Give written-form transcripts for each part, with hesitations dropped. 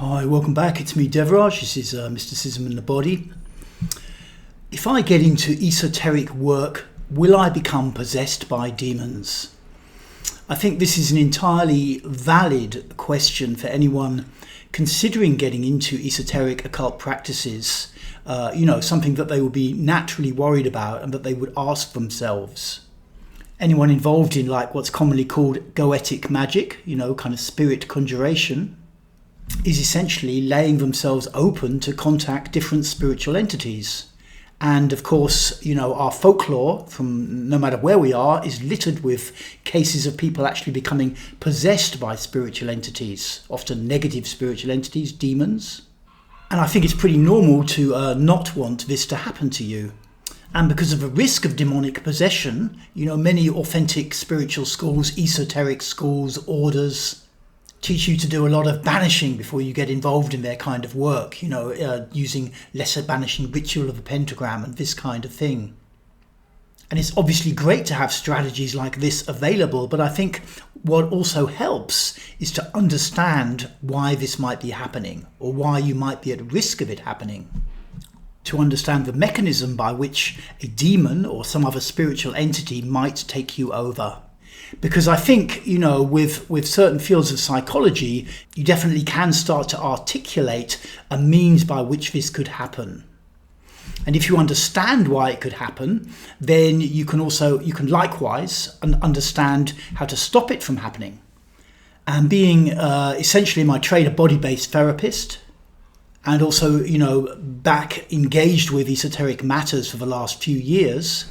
Hi, welcome back. It's me, Devraj. This is Mysticism in the Body. If I get into esoteric work, will I become possessed by demons? I think this is an entirely valid question for anyone considering getting into esoteric occult practices. Something that they would be naturally worried about and that they would ask themselves. Anyone involved in what's commonly called goetic magic, kind of spirit conjuration, is essentially laying themselves open to contact different spiritual entities. And of course, our folklore, from no matter where we are, is littered with cases of people actually becoming possessed by spiritual entities, often negative spiritual entities, demons. And I think it's pretty normal to not want this to happen to you. And because of the risk of demonic possession, many authentic spiritual schools, esoteric schools, orders, teach you to do a lot of banishing before you get involved in their kind of work, using lesser banishing ritual of the pentagram and this kind of thing. And it's obviously great to have strategies like this available, but I think what also helps is to understand why this might be happening or why you might be at risk of it happening. To understand the mechanism by which a demon or some other spiritual entity might take you over. Because I think, with certain fields of psychology, you definitely can start to articulate a means by which this could happen. And if you understand why it could happen, then you can likewise understand how to stop it from happening. And being essentially my trade a body-based therapist, and also, back engaged with esoteric matters for the last few years,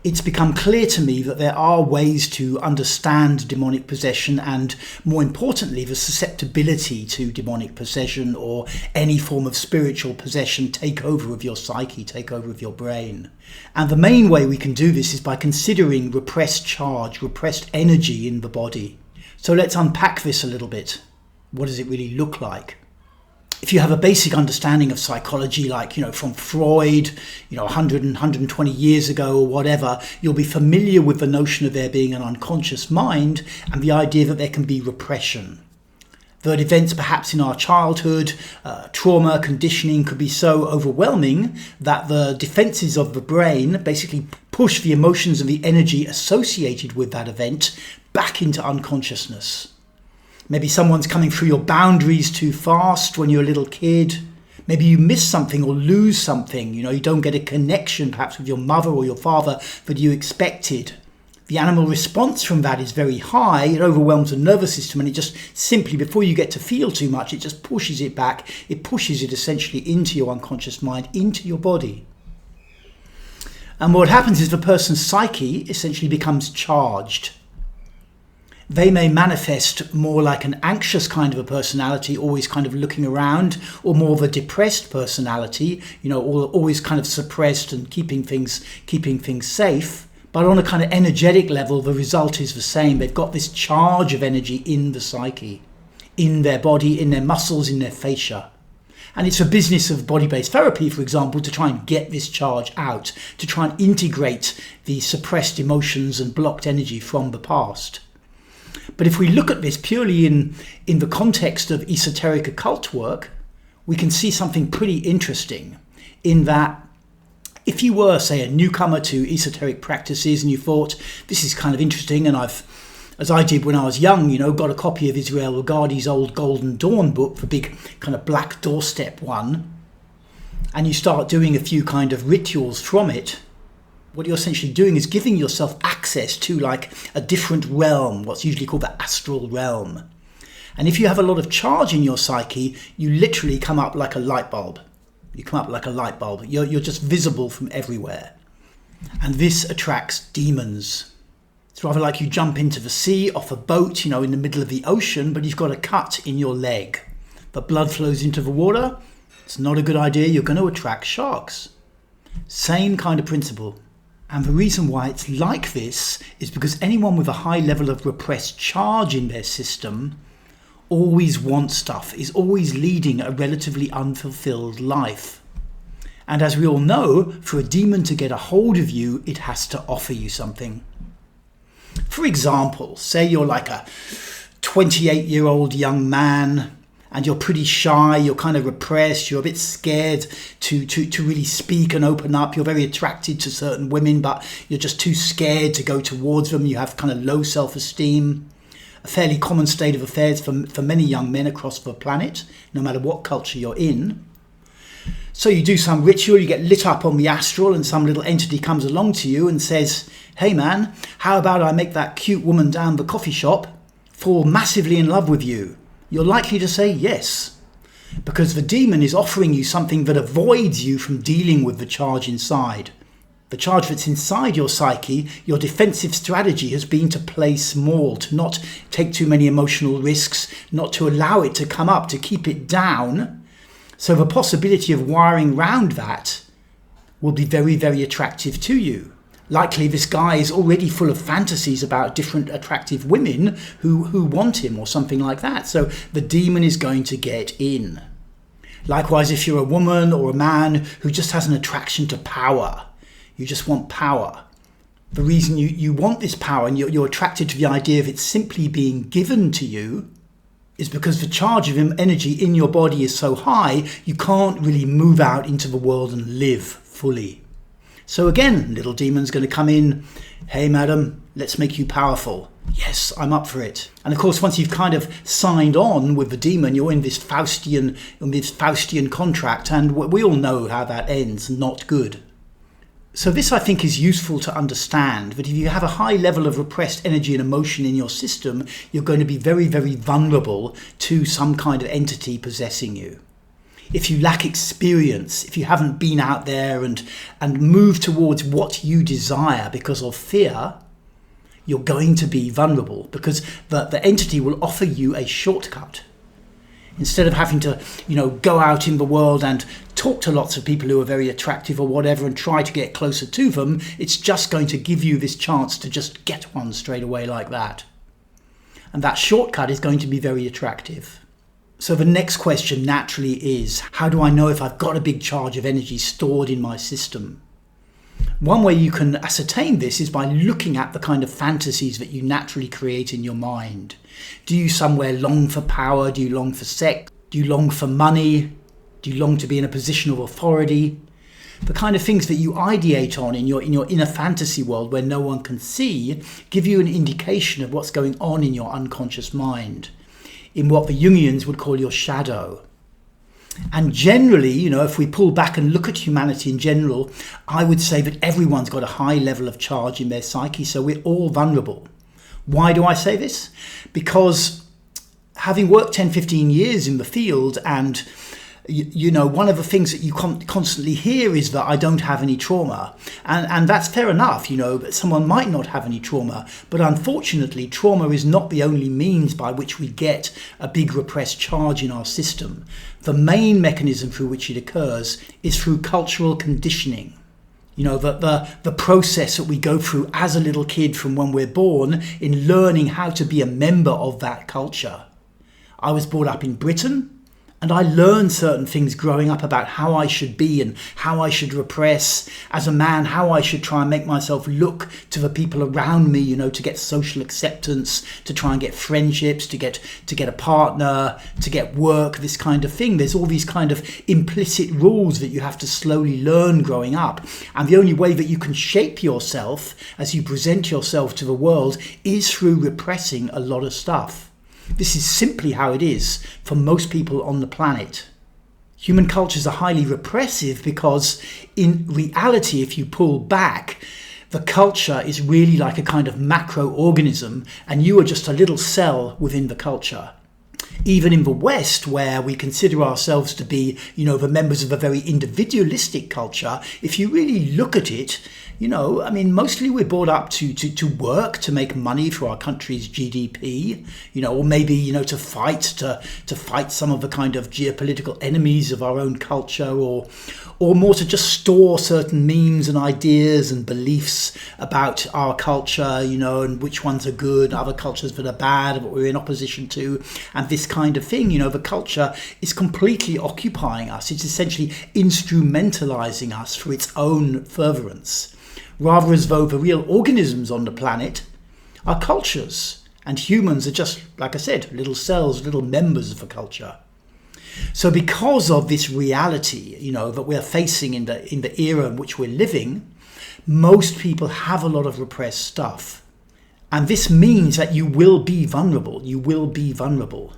it's become clear to me that there are ways to understand demonic possession and, more importantly, the susceptibility to demonic possession or any form of spiritual possession take over of your psyche, take over of your brain. And the main way we can do this is by considering repressed charge, repressed energy in the body. So let's unpack this a little bit. What does it really look like? If you have a basic understanding of psychology, from Freud, 120 years ago or whatever, you'll be familiar with the notion of there being an unconscious mind and the idea that there can be repression. That events perhaps in our childhood, trauma, conditioning could be so overwhelming that the defenses of the brain basically push the emotions and the energy associated with that event back into unconsciousness. Maybe someone's coming through your boundaries too fast when you're a little kid. Maybe you miss something or lose something. You don't get a connection perhaps with your mother or your father that you expected. The animal response from that is very high. It overwhelms the nervous system and it just simply, before you get to feel too much, it just pushes it back. It pushes it essentially into your unconscious mind, into your body. And what happens is the person's psyche essentially becomes charged. They may manifest more like an anxious kind of a personality, always kind of looking around, or more of a depressed personality, always kind of suppressed and keeping things safe. But on a kind of energetic level, the result is the same. They've got this charge of energy in the psyche, in their body, in their muscles, in their fascia. And it's a business of body-based therapy, for example, to try and get this charge out, to try and integrate the suppressed emotions and blocked energy from the past. But if we look at this purely in the context of esoteric occult work, we can see something pretty interesting in that if you were, say, a newcomer to esoteric practices and you thought, this is kind of interesting, and as I did when I was young, got a copy of Israel Regardie's old Golden Dawn book, the big kind of black doorstep one, and you start doing a few kind of rituals from it, what you're essentially doing is giving yourself access to a different realm, what's usually called the astral realm. And if you have a lot of charge in your psyche, you literally come up like a light bulb. You come up like a light bulb. You're just visible from everywhere. And this attracts demons. It's rather like you jump into the sea off a boat, in the middle of the ocean, but you've got a cut in your leg. The blood flows into the water. It's not a good idea. You're going to attract sharks. Same kind of principle. And the reason why it's like this is because anyone with a high level of repressed charge in their system always wants stuff, is always leading a relatively unfulfilled life. And as we all know, for a demon to get a hold of you, it has to offer you something. For example, say you're like a 28-year-old young man and you're pretty shy, you're kind of repressed, you're a bit scared to really speak and open up. You're very attracted to certain women, but you're just too scared to go towards them. You have kind of low self-esteem. A fairly common state of affairs for many young men across the planet, no matter what culture you're in. So you do some ritual, you get lit up on the astral, and some little entity comes along to you and says, hey man, how about I make that cute woman down the coffee shop fall massively in love with you? You're likely to say yes, because the demon is offering you something that avoids you from dealing with the charge inside. The charge that's inside your psyche, your defensive strategy has been to play small, to not take too many emotional risks, not to allow it to come up, to keep it down. So the possibility of wiring round that will be very, very attractive to you. Likely this guy is already full of fantasies about different attractive women who want him or something like that. So the demon is going to get in. Likewise, if you're a woman or a man who just has an attraction to power, you just want power. The reason you want this power and you're attracted to the idea of it simply being given to you is because the charge of energy in your body is so high, you can't really move out into the world and live fully. So again, little demon's going to come in, hey madam, let's make you powerful. Yes, I'm up for it. And of course, once you've kind of signed on with the demon, you're in this Faustian contract, and we all know how that ends, not good. So this, I think, is useful to understand, that if you have a high level of repressed energy and emotion in your system, you're going to be very, very vulnerable to some kind of entity possessing you. If you lack experience, if you haven't been out there and moved towards what you desire because of fear, you're going to be vulnerable, because the entity will offer you a shortcut. Instead of having to, go out in the world and talk to lots of people who are very attractive or whatever and try to get closer to them, it's just going to give you this chance to just get one straight away like that. And that shortcut is going to be very attractive. So the next question naturally is, how do I know if I've got a big charge of energy stored in my system? One way you can ascertain this is by looking at the kind of fantasies that you naturally create in your mind. Do you somewhere long for power? Do you long for sex? Do you long for money? Do you long to be in a position of authority? The kind of things that you ideate on in your inner fantasy world where no one can see give you an indication of what's going on in your unconscious mind, in what the Jungians would call your shadow. And generally, if we pull back and look at humanity in general, I would say that everyone's got a high level of charge in their psyche, so we're all vulnerable. Why do I say this? Because having worked 10, 15 years in the field, and one of the things that you constantly hear is that I don't have any trauma. And that's fair enough, but someone might not have any trauma. But unfortunately, trauma is not the only means by which we get a big repressed charge in our system. The main mechanism through which it occurs is through cultural conditioning. The process that we go through as a little kid from when we're born in learning how to be a member of that culture. I was brought up in Britain, and I learned certain things growing up about how I should be and how I should repress as a man, how I should try and make myself look to the people around me, to get social acceptance, to try and get friendships, to get a partner, to get work, this kind of thing. There's all these kind of implicit rules that you have to slowly learn growing up. And the only way that you can shape yourself as you present yourself to the world is through repressing a lot of stuff. This is simply how it is for most people on the planet. Human cultures are highly repressive because in reality, if you pull back, the culture is really like a kind of macro organism, and you are just a little cell within the culture. Even in the West, where we consider ourselves to be, the members of a very individualistic culture, if you really look at it, mostly we're brought up to work, to make money for our country's GDP, or maybe, to fight some of the kind of geopolitical enemies of our own culture, or more to just store certain memes and ideas and beliefs about our culture, and which ones are good, other cultures that are bad, what we're in opposition to, and this kind of thing. The culture is completely occupying us. It's essentially instrumentalizing us for its own furtherance, rather as though the real organisms on the planet are cultures, and humans are just, like I said, little cells, little members of a culture. So because of this reality, that we're facing in the era in which we're living, most people have a lot of repressed stuff. And this means that you will be vulnerable. You will be vulnerable.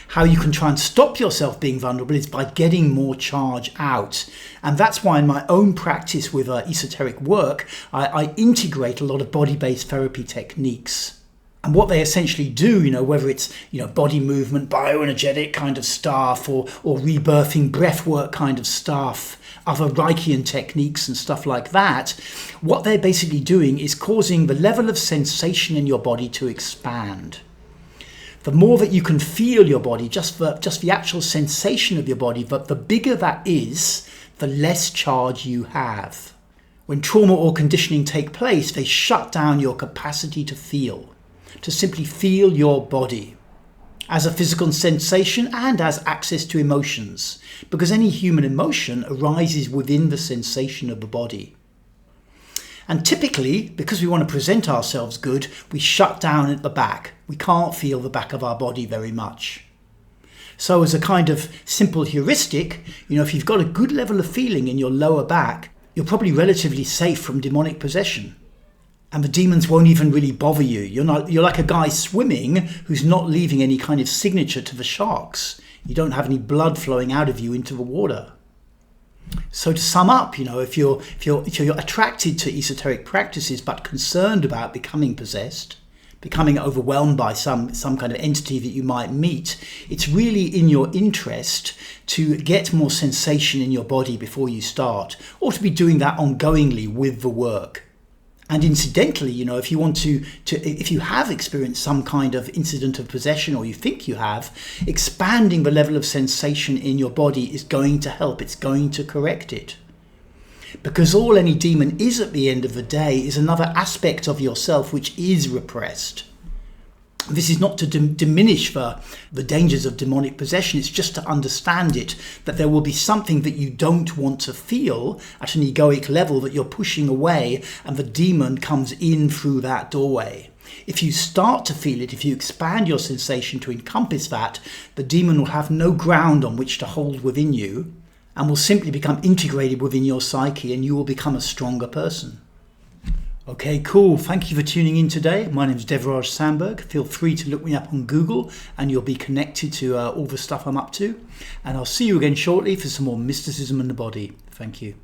How you can try and stop yourself being vulnerable is by getting more charge out. And that's why in my own practice with esoteric work, I integrate a lot of body-based therapy techniques. And what they essentially do, whether it's body movement, bioenergetic kind of stuff, or rebirthing breathwork kind of stuff, other Reichian techniques and stuff like that, what they're basically doing is causing the level of sensation in your body to expand. The more that you can feel your body, just the actual sensation of your body, but the bigger that is, the less charge you have. When trauma or conditioning take place, they shut down your capacity to feel, to simply feel your body as a physical sensation and as access to emotions, because any human emotion arises within the sensation of the body. And typically, because we want to present ourselves good, we shut down at the back. We can't feel the back of our body very much. So as a kind of simple heuristic, if you've got a good level of feeling in your lower back, you're probably relatively safe from demonic possession. And the demons won't even really bother you. You're like a guy swimming who's not leaving any kind of signature to the sharks. You don't have any blood flowing out of you into the water. So to sum up, if you're attracted to esoteric practices but concerned about becoming possessed, becoming overwhelmed by some kind of entity that you might meet, it's really in your interest to get more sensation in your body before you start, or to be doing that ongoingly with the work. And incidentally, if you want if you have experienced some kind of incident of possession, or you think you have, expanding the level of sensation in your body is going to help. It's going to correct it. Because all any demon is at the end of the day is another aspect of yourself which is repressed. This is not to diminish the dangers of demonic possession. It's just to understand it, that there will be something that you don't want to feel at an egoic level that you're pushing away, and the demon comes in through that doorway. If you start to feel it, if you expand your sensation to encompass that, the demon will have no ground on which to hold within you and will simply become integrated within your psyche, and you will become a stronger person. Okay, cool. Thank you for tuning in today. My name is Devraj Sandberg. Feel free to look me up on Google and you'll be connected to all the stuff I'm up to. And I'll see you again shortly for some more mysticism in the body. Thank you.